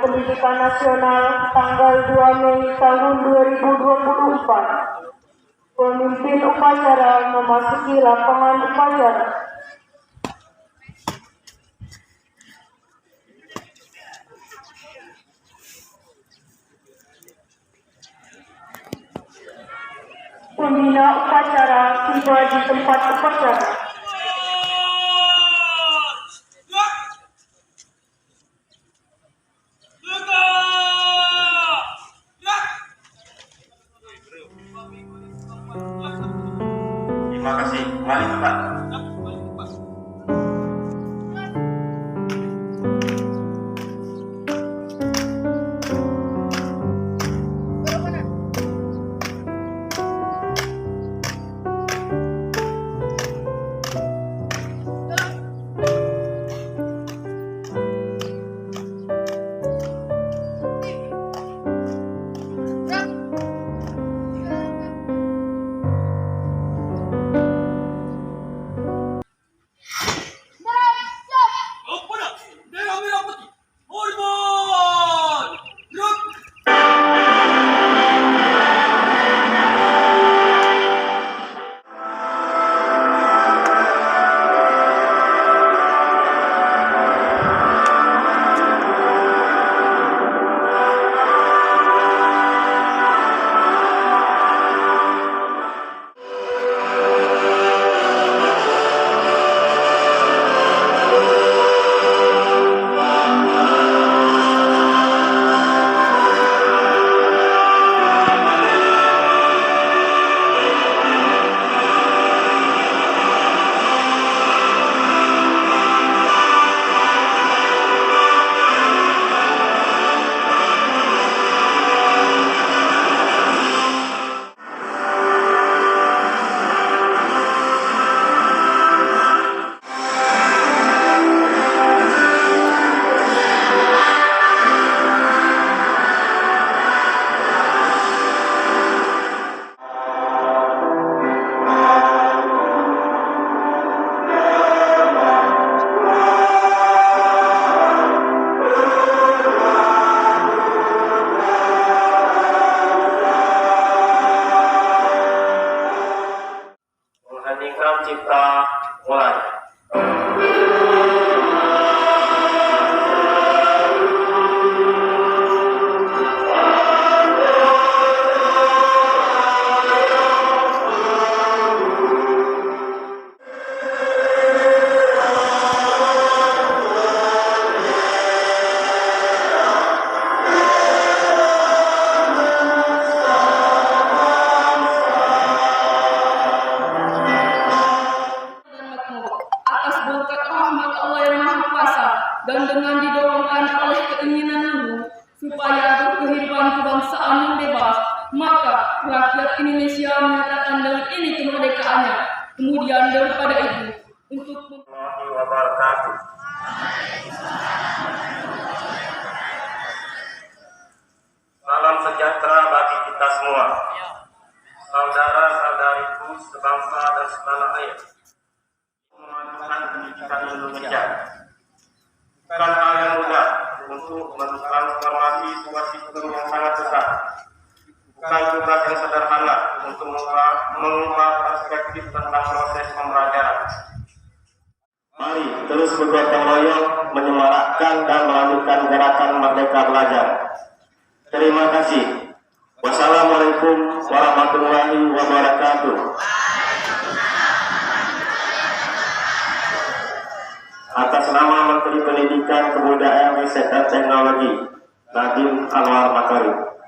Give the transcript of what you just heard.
Pendidikan Nasional tanggal 2 Mei tahun 2024. Pemimpin upacara memasuki lapangan upacara. Pembina upacara tiba di tempat upacara. Terima kasih. Mari Pak. Mengheningkan cipta mulai. Dan dengan didorongkan oleh keinginan luhur supaya berkehidupan kebangsaan yang bebas, maka rakyat Indonesia menyatakan dengan ini kemerdekaannya. Kemudian daripada itu, untuk Warahmatullahi wabarakatuh. Salam sejahtera bagi kita semua. Saudara-saudariku sebangsa dan setanah air. Memajukan pendidikan Indonesia bukan hal yang mudah untuk mentransformasi sebuah sistem yang sangat besar. Bukan tugas yang sederhana untuk mengubah perspektif tentang proses pembelajaran. Mari terus bergotong royong menyemarakkan dan melanjutkan gerakan Merdeka Belajar. Terima kasih. Wassalamualaikum warahmatullahi wabarakatuh. Atas nama Menteri Pendidikan, Kebudayaan, Riset dan Teknologi, Nadiem Anwar Makarim.